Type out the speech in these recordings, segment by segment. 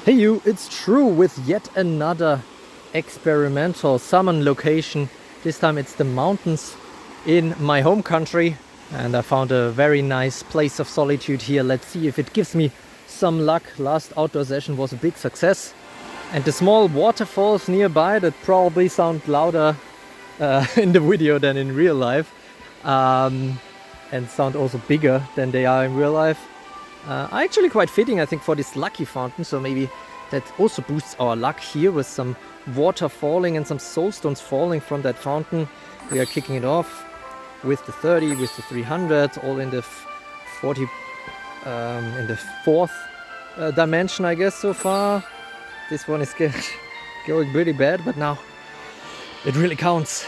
Hey you, it's true with yet another experimental summon location. This time it's the mountains in my home country and I found a very nice place of solitude here. Let's see if it gives me some luck. Last outdoor session was a big success and the small waterfalls nearby that probably sound louder in the video than in real life and sound also bigger than they are in real life. Are actually quite fitting, I think, for this lucky fountain, so maybe that also boosts our luck here with some water falling and some soulstones falling from that fountain. We are kicking it off with the 30, with the 300, all in the 40, in the fourth dimension, I guess, so far. This one is going pretty bad, but now it really counts.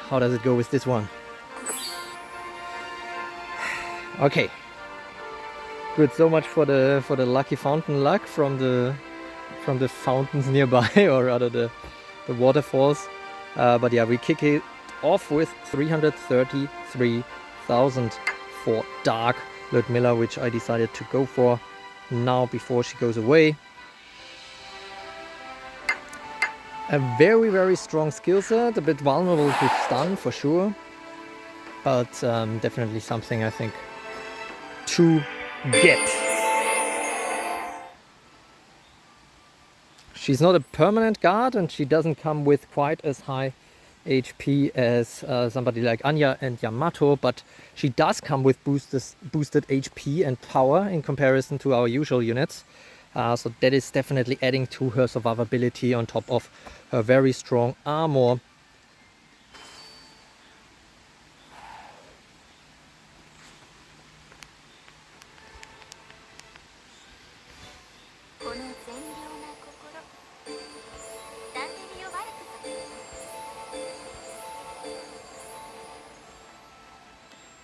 How does it go with this one? Okay. Good, so much for the lucky fountain luck from the fountains nearby, or rather the waterfalls. But yeah, we kick it off with 333,000 for Dark Ludmilla, which I decided to go for now before she goes away. A very, very strong skill set, a bit vulnerable to stun for sure, but definitely something I think to get. She's not a permanent guard and she doesn't come with quite as high HP as somebody like Anya and Yamato, but she does come with boosted HP and power in comparison to our usual units. So that is definitely adding to her survivability on top of her very strong armor.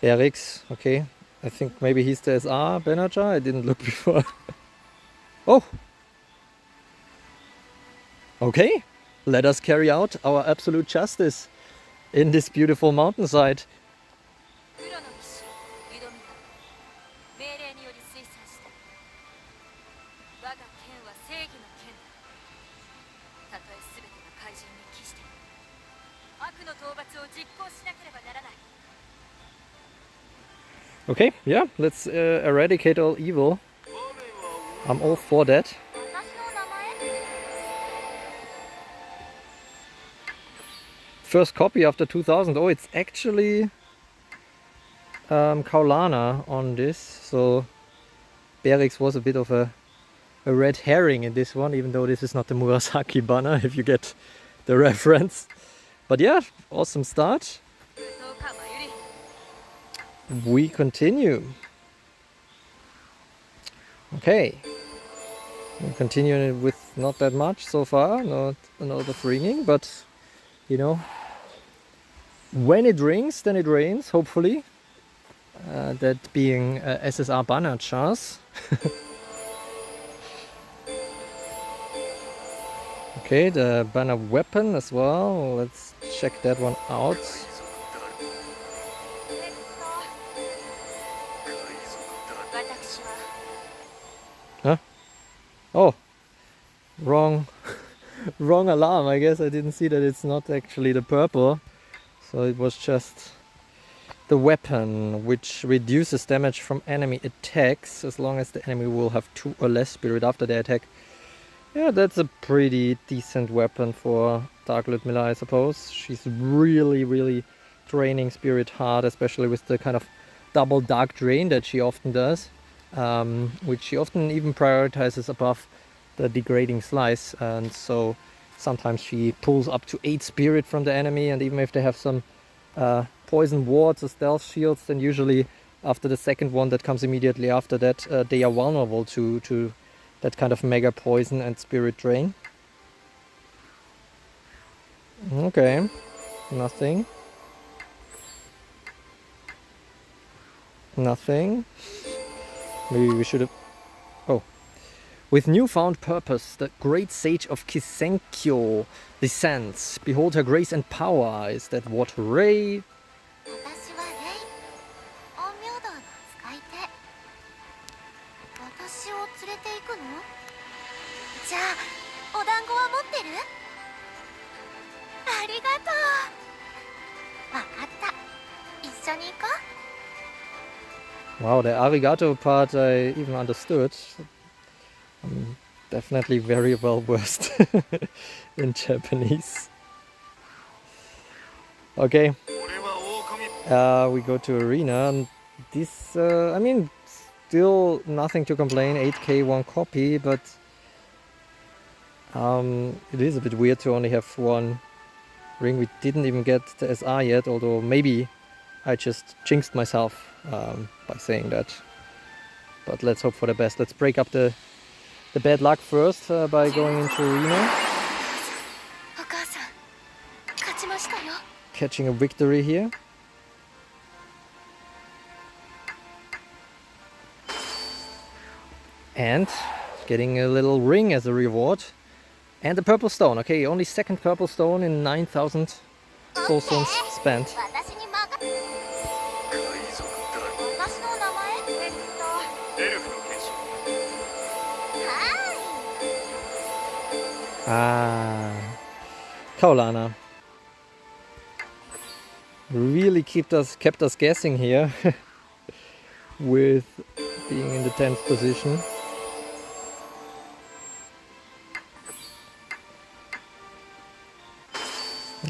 Erix, okay. I think maybe he's the SR Benaja. I didn't look before. Oh! Okay, let us carry out our absolute justice in this beautiful mountainside. Okay, yeah, let's eradicate all evil. I'm all for that. First copy after 2000. Oh, it's actually Kaulana on this. So Berix was a bit of a red herring in this one, even though this is not the Murasaki banner, if you get the reference. But yeah, awesome start. We continue. Okay. We continue with not that much so far, not another ringing, but you know, when it rings, then it rains, hopefully. That being SSR banner chance. Okay, the banner weapon as well. Let's check that one out. Huh? Oh, wrong alarm. I guess I didn't see that it's not actually the purple. So it was just the weapon, which reduces damage from enemy attacks as long as the enemy will have 2 or less spirit after the attack. Yeah, that's a pretty decent weapon for Dark Ludmilla, I suppose. She's really draining spirit hard, especially with the kind of double dark drain that she often does, which she often even prioritizes above the degrading slice, and so sometimes she pulls up to 8 spirit from the enemy, and even if they have some poison wards or stealth shields, then usually after the second one that comes immediately after that, they are vulnerable to that kind of mega poison and spirit drain. Okay, nothing. Nothing. Maybe we should have... Oh. With newfound purpose, the great sage of Kisenkyo descends. Behold her grace and power. Is that what Rei? じゃあお団子は持ってる？ありがとう。わかった。一緒に行こう。 Wow, the arigato part I even understood. I'm definitely very well versed in Japanese. Okay, we go to arena. And this, I mean, still nothing to complain. 8k one copy, but it is a bit weird to only have one ring. We didn't even get the SR yet, although maybe I just jinxed myself by saying that. But let's hope for the best. Let's break up the bad luck first by going into arena. Catching a victory here. And getting a little ring as a reward. And the purple stone. Okay, only second purple stone in 9,000 soul stones spent. Ah, Kaolana. Really kept us guessing here with being in the 10th position.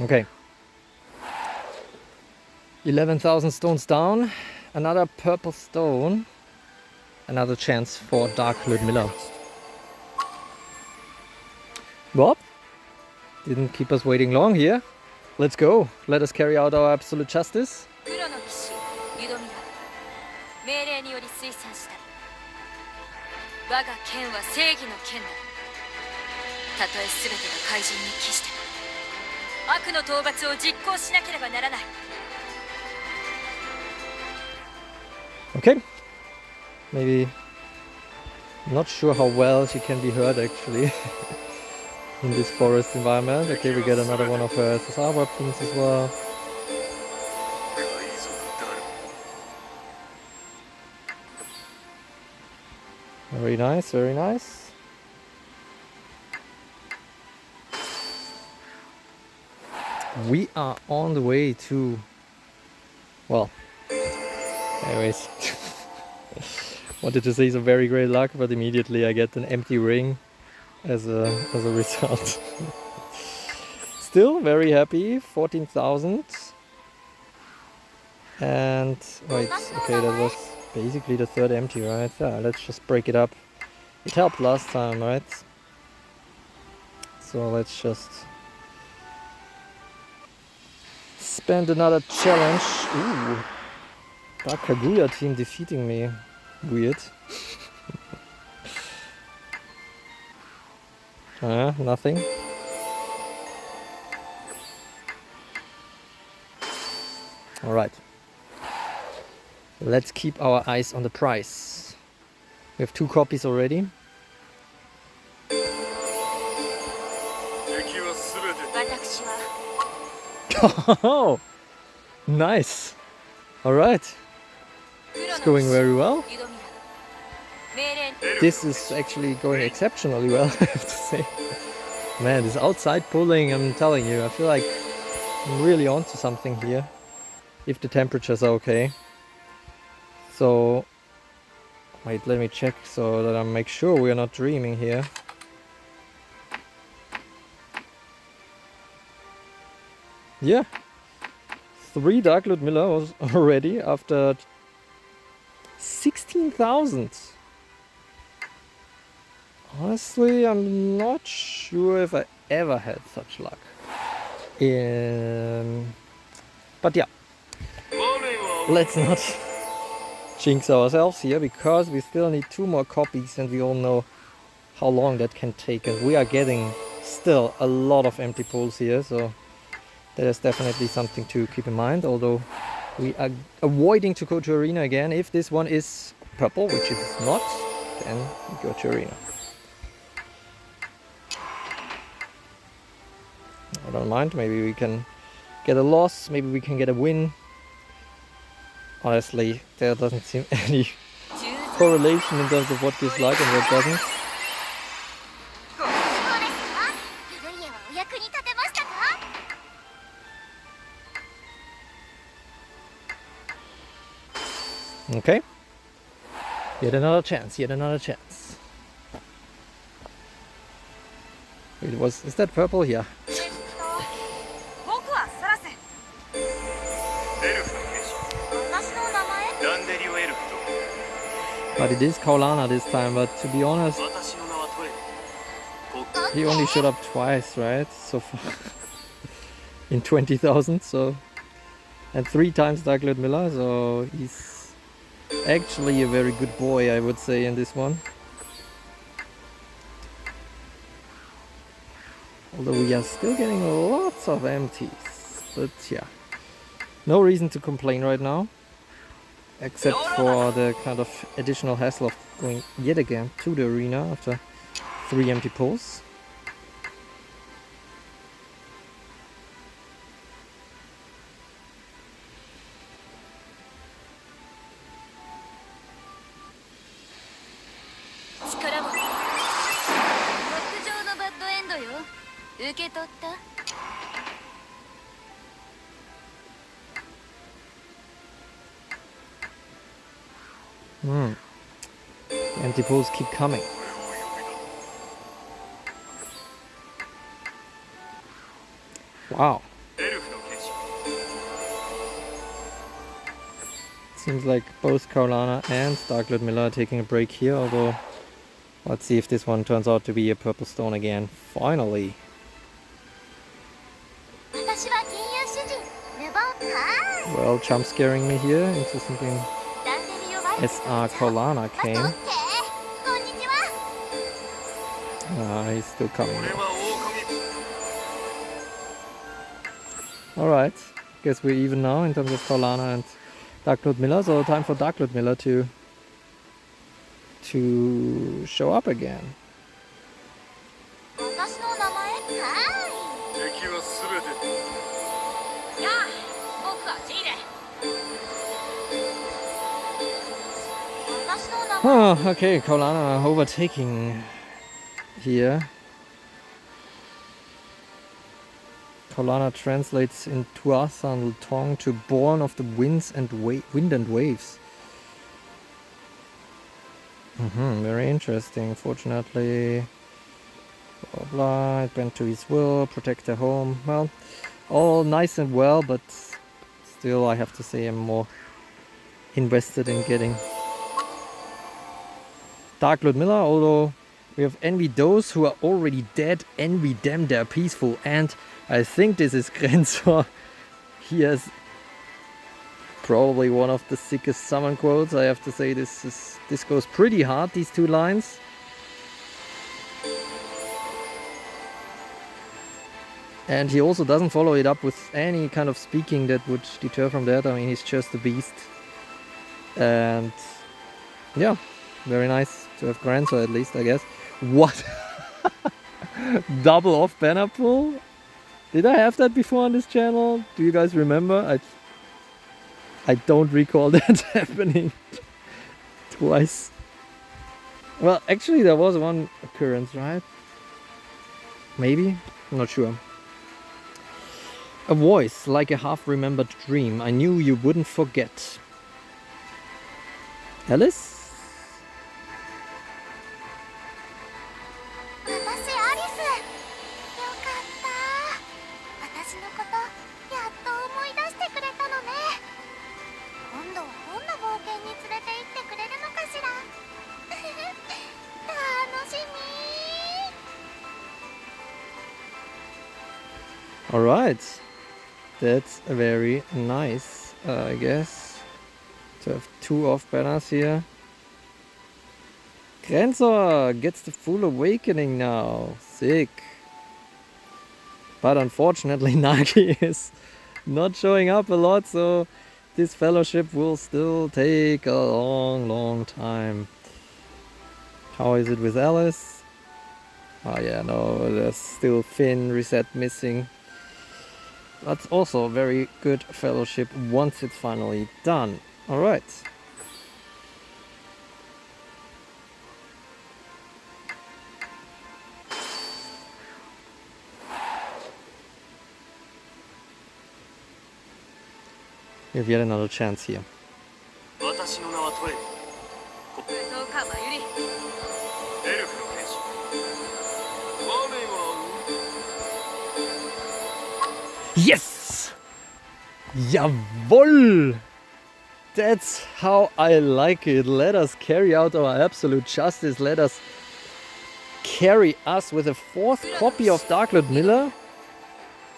Okay. 11,000 stones down. Another purple stone. Another chance for Dark Ludmilla. Well, didn't keep us waiting long here. Let's go. Let us carry out our absolute justice. Okay. Maybe not sure how well she can be heard actually in this forest environment. Okay, we get another one of her SSR weapons as well. Very nice, very nice. We are on the way to, well, anyways, wanted to say some very great luck, but immediately I get an empty ring as a result. Still very happy, 14,000. And wait, okay, that was basically the third empty, right? Yeah, let's just break it up. It helped last time, right? So let's just spend another challenge. Ooh, Dark Kaguya team defeating me. Weird. Nothing. Alright. Let's keep our eyes on the prize. We have 2 copies already. Oh, nice. Alright. It's going very well. This is actually going exceptionally well, I have to say. Man, this outside pulling, I'm telling you, I feel like I'm really onto something here. If the temperatures are okay. So, wait, let me check so that I make sure we are not dreaming here. Yeah. 3 Dark Ludmilla was already after 16,000. Honestly, I'm not sure if I ever had such luck. But yeah, let's not jinx ourselves here, because we still need 2 more copies and we all know how long that can take, and we are getting still a lot of empty pulls here, so that is definitely something to keep in mind. Although we are avoiding to go to arena again. If this one is purple, which it is not, then we go to arena. I don't mind, maybe we can get a loss, maybe we can get a win. Honestly, there doesn't seem any correlation in terms of what gives luck and what doesn't. 役に立てましたか？ Okay. Yet another chance, yet another chance. Wait, is that purple? Yeah. 僕はサラス。エルフの剣士。私の名前？ランデリオエルフと。But it is Kaulana this time, but to be honest, he only showed up twice, right? So far. In 20,000, so. And 3 times Dark Ludmilla, so he's actually a very good boy, I would say, in this one. Although we are still getting lots of empties. But yeah, no reason to complain right now. Except for the kind of additional hassle of going yet again to the arena after 3 empty pulls. The empty pulls keep coming. Wow. Seems like both Kaulana and Dark Ludmilla are taking a break here, although let's see if this one turns out to be a purple stone again. Finally. Well, jump scaring me here into something SR Kaulana came. He's still coming. Alright, guess we're even now in terms of Kaulana and Dark Ludmilla, so time for Dark Ludmilla to show up again. Oh, okay, Kaulana overtaking here. Kaulana translates in Tuathan tongue to born of the winds and wind and waves. Very interesting. Fortunately, blah blah, it bent to his will, protect their home. Well, all nice and well, but still I have to say I'm more invested in getting Dark Ludmilla, although we have envied those who are already dead, envy them, they're peaceful. And I think this is Grenzor. He has probably one of the sickest summon quotes. I have to say this goes pretty hard, these 2 lines. And he also doesn't follow it up with any kind of speaking that would deter from that. I mean, he's just a beast. And yeah, very nice to have Grenzor at least, I guess. What? Double off banner pull? Did I have that before on this channel? Do you guys remember? I don't recall that happening twice. Well, actually there was one occurrence, right? Maybe? I'm not sure. A voice, like a half-remembered dream. I knew you wouldn't forget. Alice? Alright, that's very nice, I guess, to have 2 off banners here. Grenzor gets the full awakening now, sick. But unfortunately Nagi is not showing up a lot, so this fellowship will still take a long time. How is it with Alice? Oh yeah, no, there's still Finn reset missing. That's also a very good fellowship once it's finally done. Alright. We have yet another chance here. 私の名はトレイ。どうかまゆり。エルフの剣士。我は Yes! Jawohl! That's how I like it. Let us carry out our absolute justice. Let us carry us with a fourth copy of Dark Ludmilla.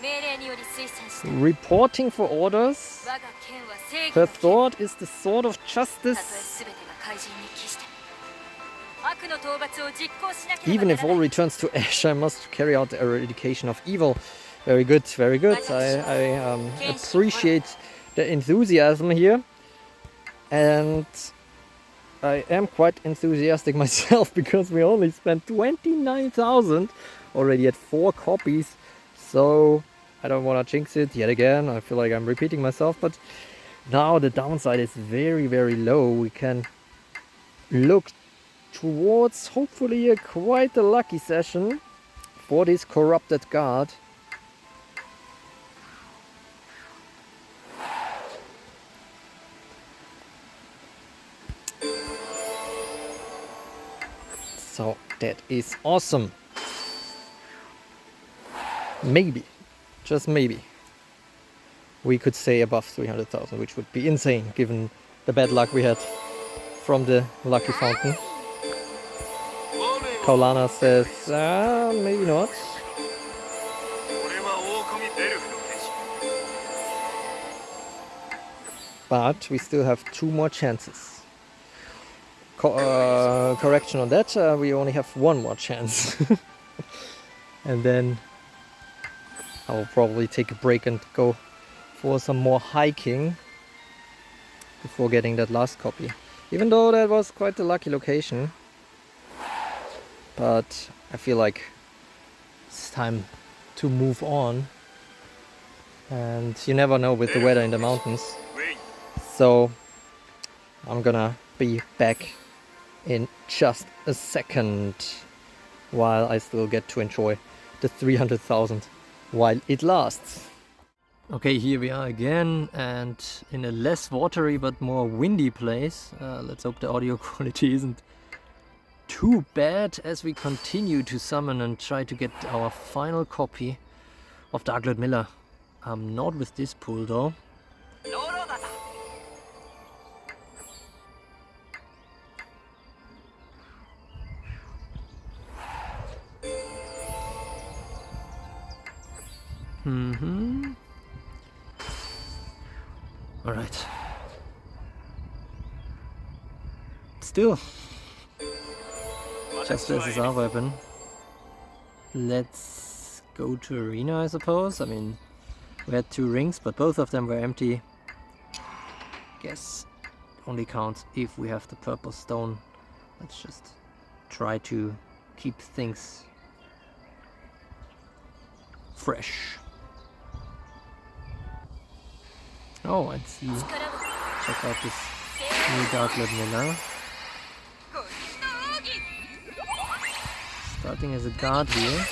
命令により推薦した。 Reporting for orders. 我が剣は正義 Her の剣。 thought is the sword of たとえ justice. 全てが怪人に帰しても悪の討伐を実行しなければ Even な if ら all ない。 returns to ash, I must carry out the eradication of evil. Very good, very good. I appreciate the enthusiasm here. And I am quite enthusiastic myself because we only spent 29,000 already at 4 copies. So I don't want to jinx it yet again. I feel like I'm repeating myself, but now the downside is very, very low. We can look towards hopefully quite a lucky session for this corrupted guard. So that is awesome. Maybe, just maybe, we could say above 300,000, which would be insane given the bad luck we had from the lucky fountain. Kaulana says, maybe not. 俺は狼エルフの剣士。 But we still have 2 more chances. Correction on that, we only have 1 more chance. And then I will probably take a break and go for some more hiking before getting that last copy. Even though that was quite a lucky location. But I feel like it's time to move on. And you never know with the weather in the mountains. ウェイ。 So I'm gonna be back in just a second while I still get to enjoy the 300,000 while it lasts. Okay, here we are again and in a less watery but more windy place. Let's hope the audio quality isn't too bad as we continue to summon and try to get our final copy of Dark Ludmilla. Not with this pool though. ローローだだ。 Alright. Still, just as is our weapon. Let's go to arena, I suppose. I mean, we had 2 rings, but both of them were empty. Guess only counts if we have the purple stone. Let's just try to keep things fresh. Oh, and see. Check out this new Dark Ludmilla. Starting as a guard here.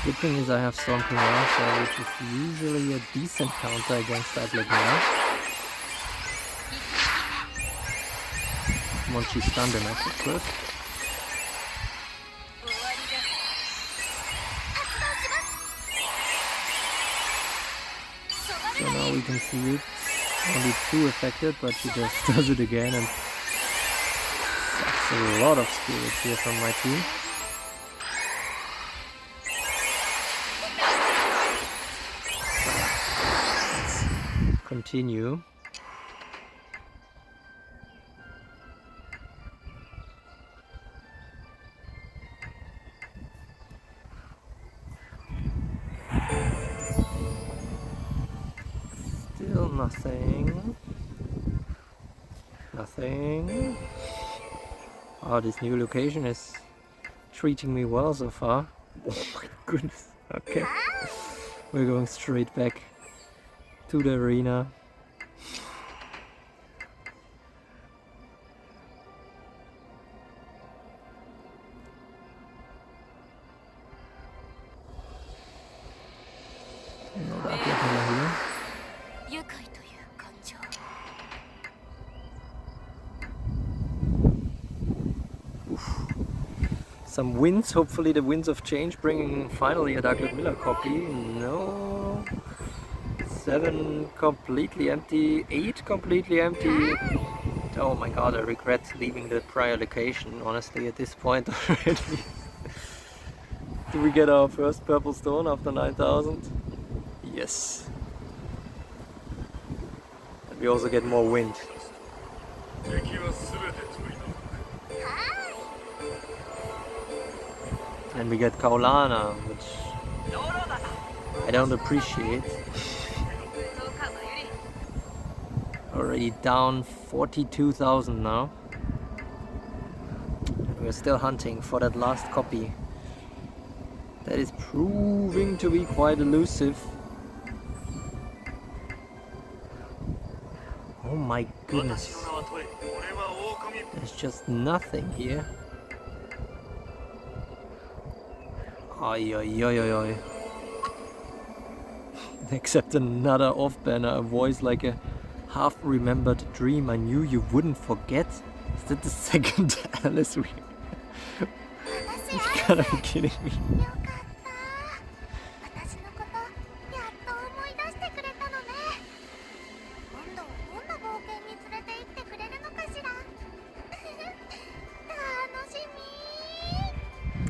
Good thing is I have Storm Pirata, which is usually a decent counter against Dark Ludmilla. Once she's stunned enough, of course. So now we can see it. Only 2 affected, but she just does it again and sucks a lot of spirits here from my team. Let's continue. Still nothing. Nothing. Oh, this new location is treating me well so far. Oh my goodness. Okay. We're going straight back to the arena. Some winds, hopefully the winds of change, bringing finally a Dark Ludmilla copy. No. 7 completely empty, 8 completely empty. Oh my god, I regret leaving the prior location, honestly, at this point already. Do we get our first purple stone after 9,000? Yes. And we also get more wind. 敵は全て取り除く And we get Kaolana, which I don't appreciate. Already down 42,000 now. And we're still hunting for that last copy. That is proving to be quite elusive. Oh my goodness. 私の名は取れ俺は狼 There's just nothing here. Oi, oi, oi, oi, oi. Except another off-banner, a voice like a half-remembered dream I knew you wouldn't forget. Is that the second Alice we... You gotta be kidding me. よかった私のことやっと思い出してくれたのね今度はどんな冒険に連れて行ってくれるのかしら楽しみ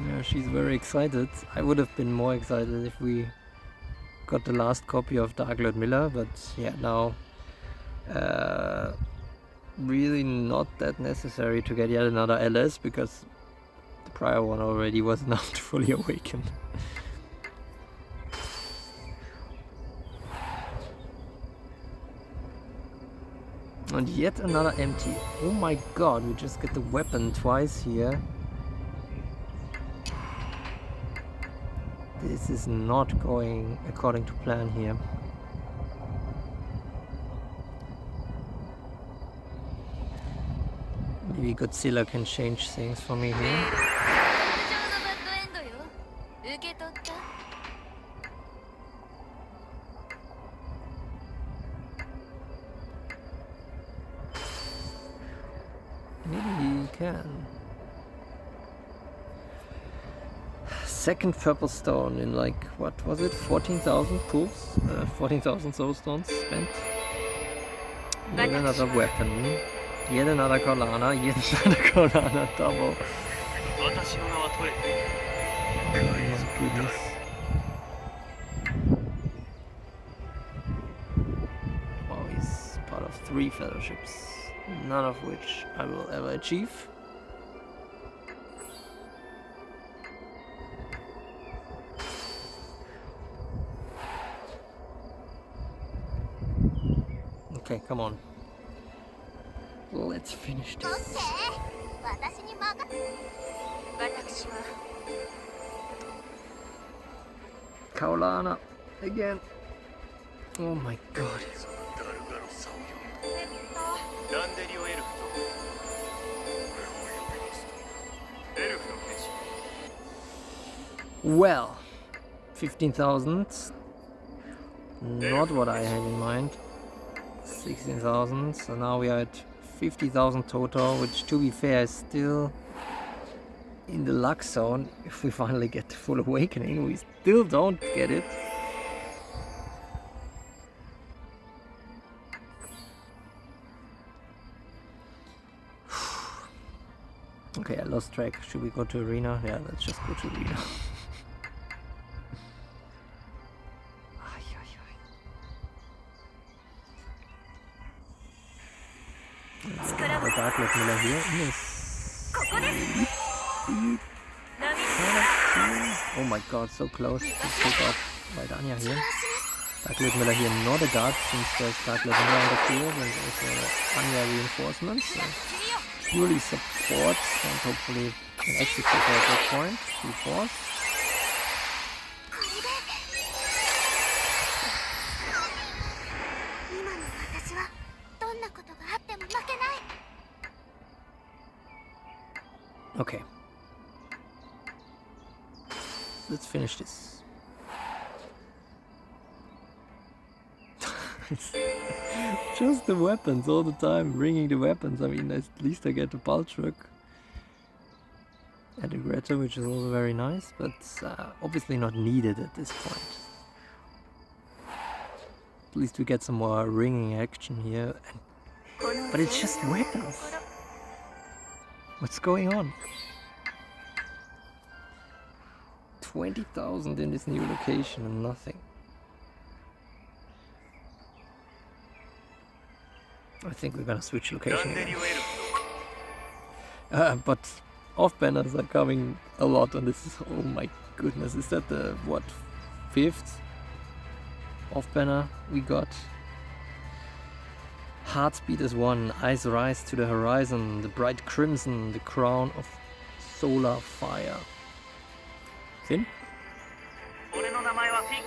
Yeah, she's very excited. I would have been more excited if we got the last copy of Dark Ludmilla, but yeah, now really not that necessary to get yet another LS because the prior one already was enough to fully awaken. And yet another empty. Oh my god, we just get the weapon twice here. This is not going according to plan here. Maybe Godzilla can change things for me here. 以上のバッドエンドよ受け取った Maybe he can. Second purple stone in like, what was it? 14,000 pools? 14,000 soul stones spent. Yet another weapon. Yet another Kaolana. Yet another Kaolana double. 私の名は取れ Oh my goodness. Wow, he's part of 3 fellowships. None of which I will ever achieve. Okay, come on. Let's finish オッケー this. 私に任私は Kaolana again. Oh my god. ダルガロサを呼んだランデリオエルフと俺を呼びますとエルフの兵士 Well, 15,000. Not what I had in mind. 16,000. So now we are at 50,000 total, which to be fair is still in the luck zone. If we finally get the full awakening, we still don't get it. Okay, I lost track. Should we go to arena? Yeah, let's just go to arena. Ay, ay, ay. The Dark Ludmilla here. Yes. ここです波 Oh my god, so close to take off Vaidania here. Dark Ludmilla here, not a guard since there's Dark Ludmilla on the field and also Anya reinforcements. So purely support and hopefully an executor at that point. Full force. 今の私はどんなことがあっても負けない Okay. Let's finish this. Just the weapons all the time, bringing the weapons. I mean, at least I get the Baltrug. And a Greta, which is also very nice, but obviously not needed at this point. At least we get some more ringing action here. But it's just weapons. What's going on? 20,000 in this new location and nothing. I think we're gonna switch location again. But off banners are coming a lot, and this is, oh my goodness, is that the what, 5th off banner we got? Heartspeed is 1, Eyes Rise to the Horizon, the Bright Crimson, the Crown of Solar Fire. Finn? 俺の名前はフィン。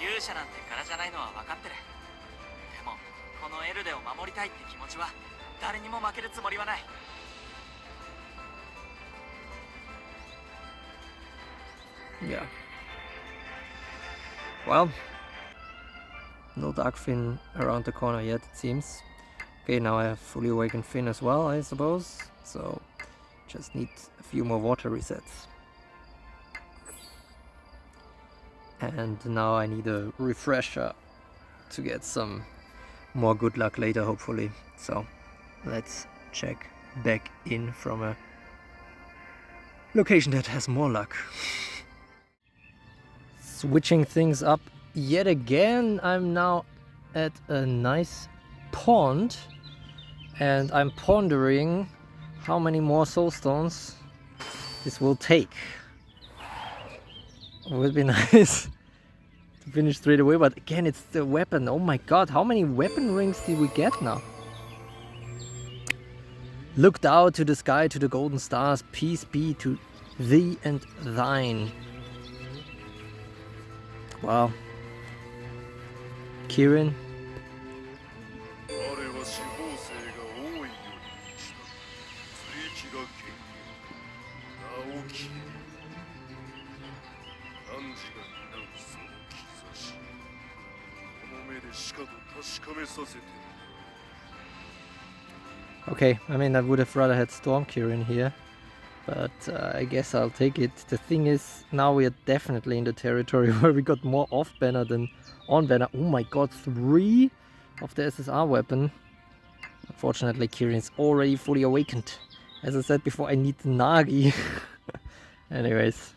勇者なんて柄じゃないのは分かってる。でもこのエルデを守りたいって気持ちは誰にも負けるつもりはない。Yeah. Well, no Dark Finn around the corner yet, it seems. Okay, now I have fully awakened Finn as well, I suppose. So, just need a few more water resets. And now I need a refresher to get some more good luck later, hopefully. So, let's check back in from a location that has more luck. Switching things up yet again, I'm now at a nice pond and I'm pondering how many more soul stones this will take. It would be nice to finish straight away, but again, it's the weapon. Oh my god, how many weapon rings did we get now? Looked out to the sky, to the golden stars, peace be to thee and thine. Wow. Kirin. 彼は司法性が多いようにした追記が権威直樹漢字が担うその兆しこの目でしかと確かめさせて Okay, I mean, I would have rather had Storm Kirin here, but I guess I'll take it. The thing is, now we are definitely in the territory where we got more off banner than on banner. Oh my god, 3 of the SSR weapon. Unfortunately, Kirin is already fully awakened. As I said before, I need the Nagi. Anyways,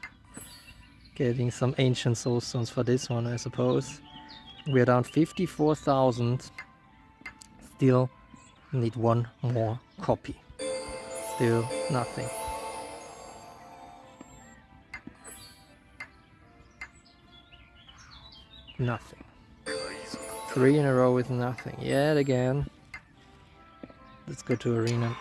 getting some ancient soul stones for this one, I suppose. We are down 54,000. Still need one more copy. Still nothing. Nothing. 3 in a row with nothing. Yet again. Let's go to arena.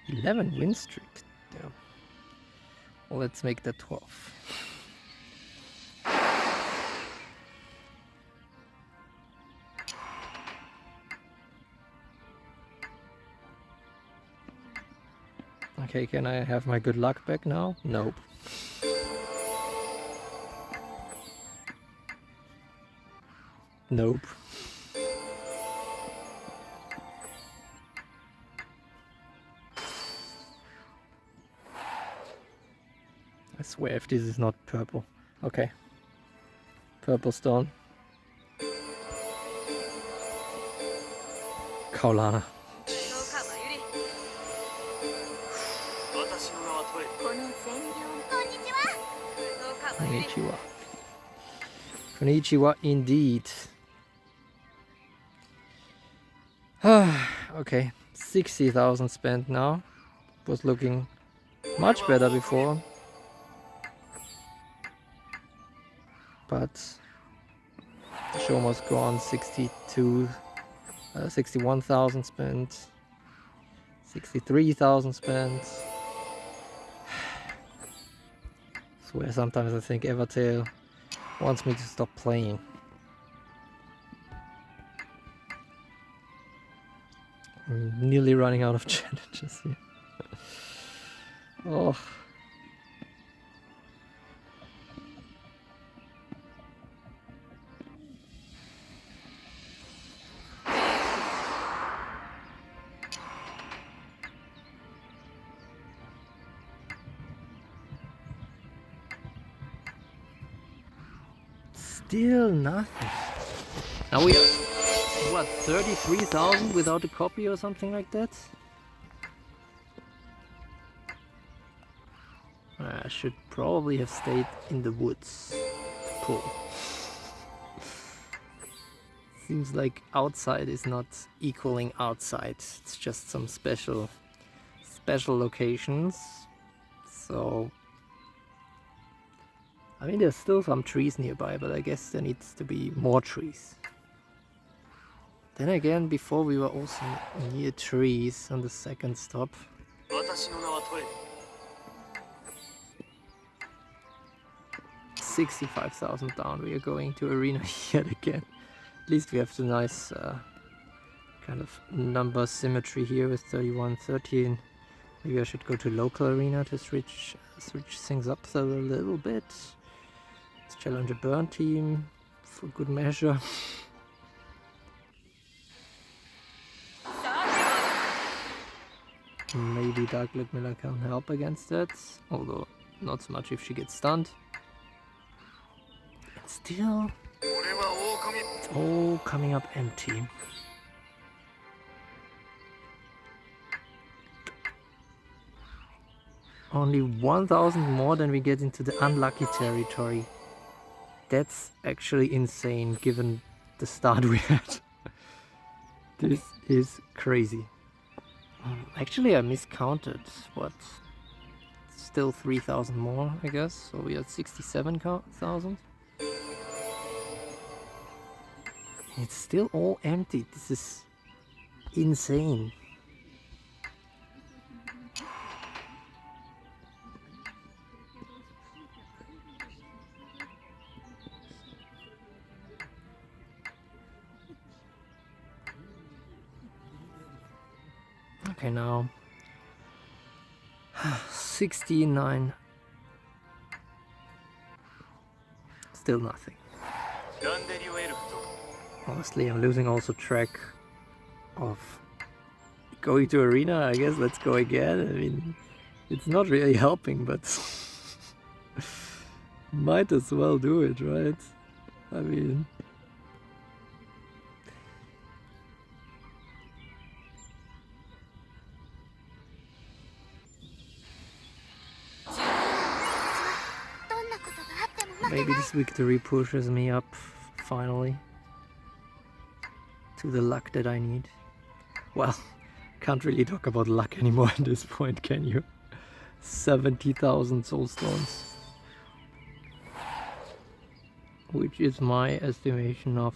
$11 win streak. Yeah. Well, let's make that 12. Okay, can I have my good luck back now? Nope. Nope. I swear if this is not purple. Okay. Purple stone. Kaulana. 私の名はトレ。この善良こんにちは Konnichiwa. Konnichiwa indeed. Okay, 60,000 spent now. Was looking much better before. But the show must go on. 61,000 spent. 63,000 spent. Swear sometimes I think Evertale wants me to stop playing. I'm nearly running out of challenges here. Oh. Still nothing. Now we are, what, 33,000 without a copy or something like that? I should probably have stayed in the woods to pull. Seems like outside is not equaling outside. It's just some special locations. So, I mean, there's still some trees nearby, but I guess there needs to be more trees. Then again, before we were also near trees on the second stop. 私の名はトレビ 65,000 down. We are going to arena yet again. At least we have the nice kind of number symmetry here with 31, 13. Maybe I should go to local arena to switch things up a little bit. Let's challenge a burn team for good measure. Maybe Dark Ludmilla can help against that, although not so much if she gets stunned. And still, it's all coming up empty. Only 1,000 more than we get into the unlucky territory. That's actually insane given the start we had. This is crazy. Actually, I miscounted. What? Still 3,000 more, I guess. So we had 67,000. It's still all empty. This is insane. Okay, now 69. Still nothing. Honestly, I'm losing also track of going to arena. I guess let's go again. I mean, it's not really helping, but might as well do it, right? I mean, maybe this victory pushes me up finally to the luck that I need. Well, can't really talk about luck anymore at this point, can you? 70,000 soul stones, which is my estimation of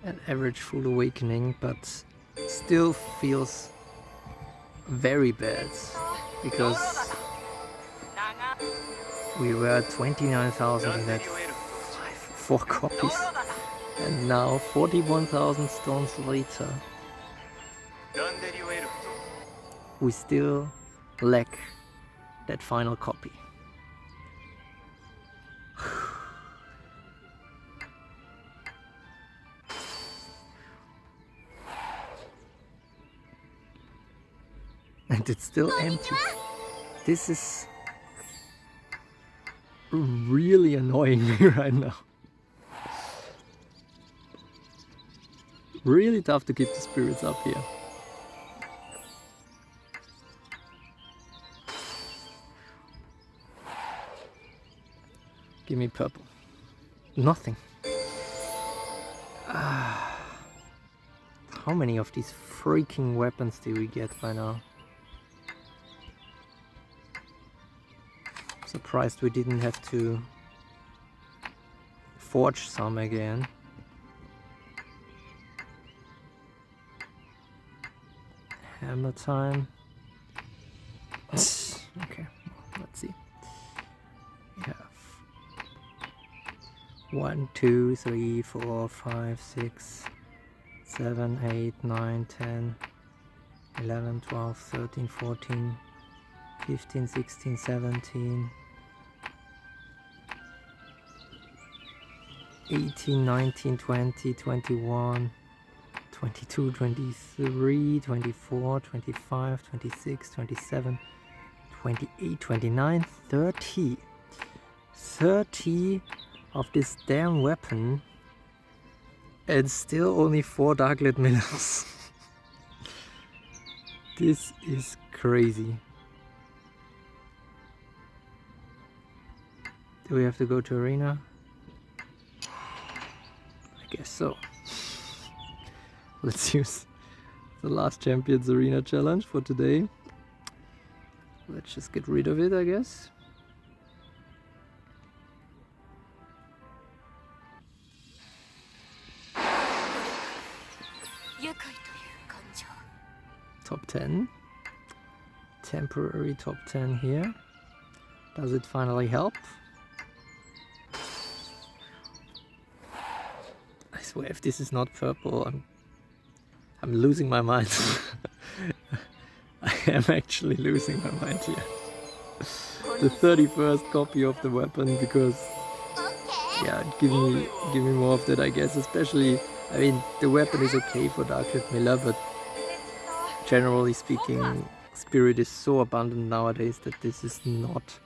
an average full awakening, but still feels very bad because we were at 29,000 and had 4 copies, and now 41,000 stones later we still lack that final copy. And it's still empty. This is really annoying me right now. Really tough to keep the spirits up here. Give me purple. Nothing. How many of these freaking weapons do we get by now? Surprised we didn't have to forge some again. Hammer time. Okay, let's see. We have 1, 2, 3, 4, 5, 6, 7, 8, 9, 10, 11, 12, 13, 14, 15, 16, 17, 18, 19, 20, 21, 22, 23, 24, 25, 26, 27, 28, 29, 30. 30 of this damn weapon, and still only 4 Dark Ludmillas. This is crazy. Do we have to go to arena? I guess so. Let's use the last Champions Arena challenge for today. Let's just get rid of it, I guess. Top 10. Temporary top 10 here. Does it finally help? I swear, if this is not purple, I'm losing my mind. I am actually losing my mind here. The 31st copy of the weapon, because yeah, give me more of that, I guess. Especially, I mean, the weapon is okay for Dark Ludmilla, but generally speaking, spirit is so abundant nowadays that this is not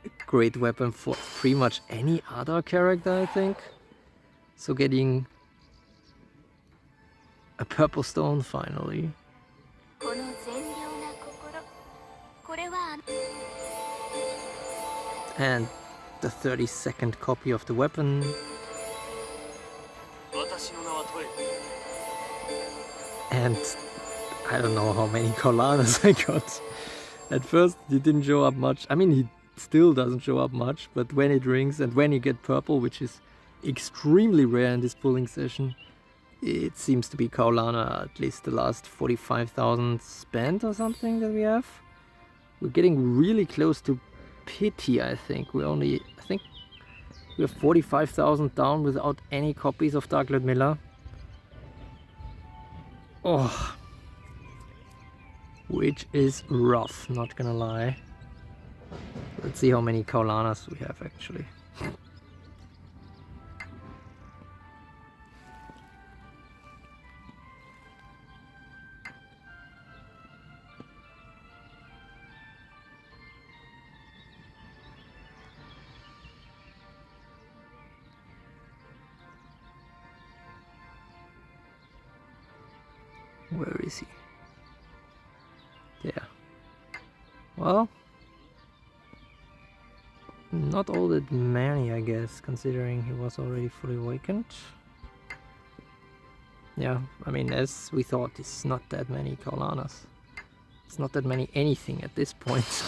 a great weapon for pretty much any other character, I think. So getting a purple stone finally. And the 32nd copy of the weapon. And I don't know how many Colanas I got. At first he didn't show up much. I mean, he still doesn't show up much, but when it rings and when you get purple, which is extremely rare in this pulling session, it seems to be Kaolana, at least the last 45,000 spent or something that we have. We're getting really close to pity, I think. I think we have 45,000 down without any copies of Dark Ludmilla. Oh, which is rough, not gonna lie. Let's see how many Kaolanas we have actually. Where is he? There. Well, not all that many, I guess, considering he was already fully awakened. Yeah, I mean, as we thought, it's not that many Kaolanas. It's not that many anything at this point.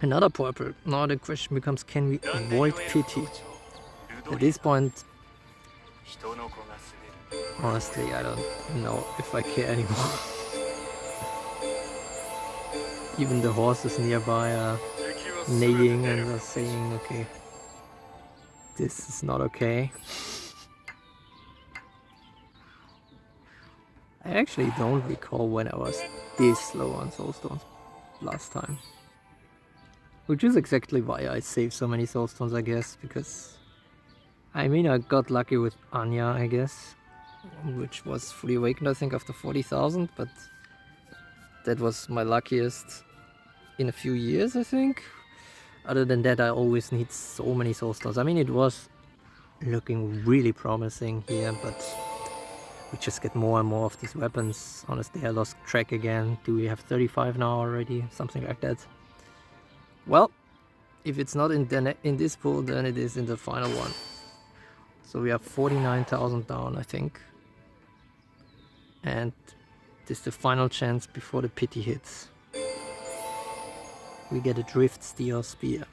Another purple. Now the question becomes, can we avoid pity? At this point, honestly, I don't know if I care anymore. Even the horses nearby are neighing and are saying, okay, this is not okay. I actually don't recall when I was this low on soulstones last time. Which is exactly why I saved so many soulstones, I guess, because I mean, I got lucky with Anya, I guess, which was fully awakened, I think, after 40,000, but that was my luckiest in a few years, I think. Other than that, I always need so many soulstones. I mean, it was looking really promising here, but we just get more and more of these weapons. Honestly, I lost track again. Do we have 35 now already? Something like that. Well, if it's not in this pool, then it is in the final one. So we have 49,000 down, I think. And this is the final chance before the pity hits. We get a Drift Steel Spear.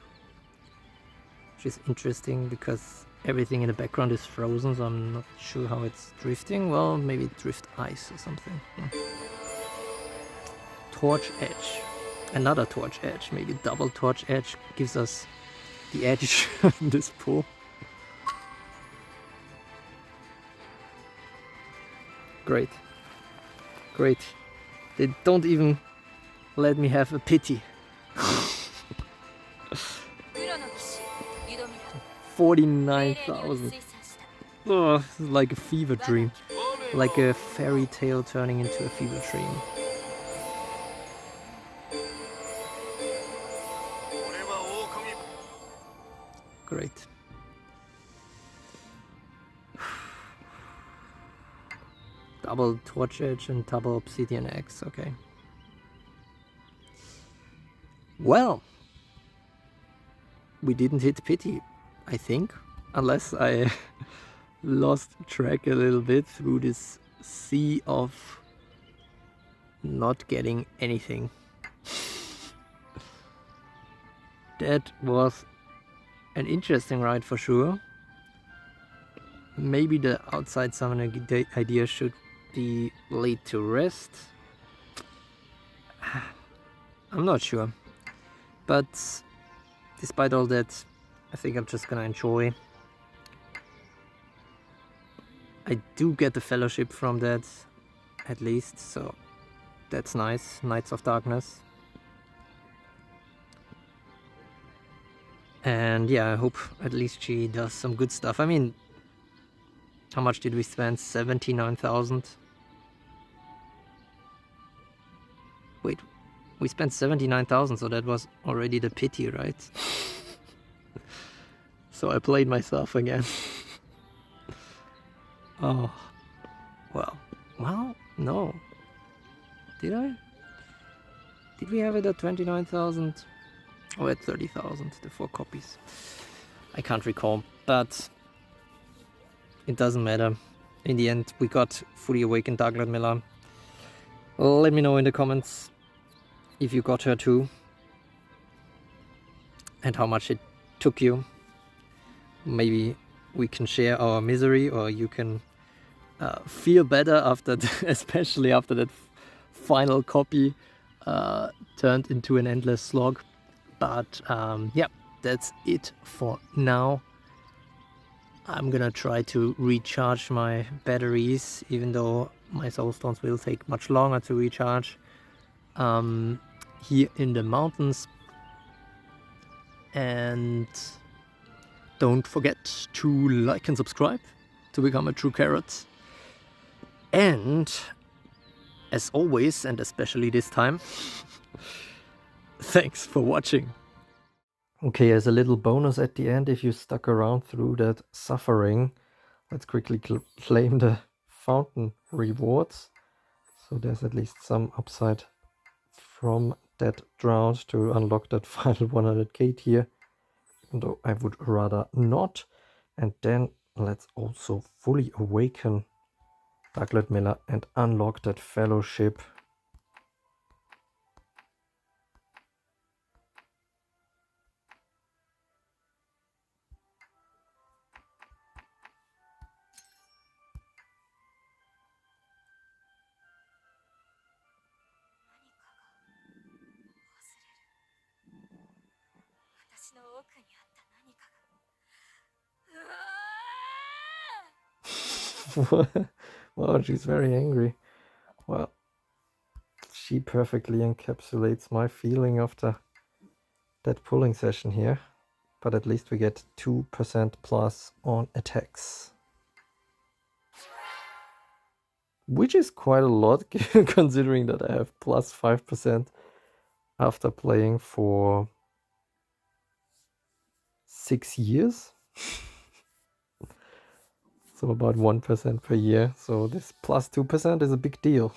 Which is interesting because everything in the background is frozen, so I'm not sure how it's drifting. Well, maybe Drift Ice or something. Torch Edge. Another Torch Edge. Maybe double Torch Edge gives us the edge in this pool. Great. Great. They don't even let me have a pity. 49,000. Oh, this is like a fever dream. Like a fairy tale turning into a fever dream. Great. Double torch edge and double obsidian axe, okay. Well, we didn't hit pity, I think, unless I lost track a little bit through this sea of not getting anything. That was an interesting ride for sure. Maybe the outside summoning idea should be laid to rest. I'm not sure. But despite all that, I think I'm just gonna enjoy. I do get the fellowship from that, at least, so that's nice. Knights of Darkness. And yeah, I hope at least she does some good stuff. I mean, how much did we spend? 79,000? Wait, we spent 79,000, so that was already the pity, right? So I played myself again. Oh, well, no. Did I? Did we have it at 29,000? Oh, at 30,000, the 4 copies. I can't recall, but it doesn't matter. In the end, we got fully awakened Dark Ludmilla. Let me know in the comments if you got her too, and how much it took you. Maybe we can share our misery, or you can feel better after, especially after that final copy turned into an endless slog. But yeah, that's it for now. I'm gonna try to recharge my batteries, even though my soulstones will take much longer to recharge, here in the mountains. And don't forget to like and subscribe to become a true carrot. And as always, and especially this time, thanks for watching. Okay, as a little bonus at the end, if you stuck around through that suffering, let's quickly claim the fountain rewards. So there's at least some upside from that drought to unlock that final 100k tier, even though I would rather not. And then let's also fully awaken Dark Ludmilla and unlock that fellowship. Wow, she's very angry. Well, she perfectly encapsulates my feeling after that pulling session here. But at least we get 2% plus on attacks, which is quite a lot considering that I have plus 5% after playing for 6 years. So about 1% per year. So this plus 2% is a big deal.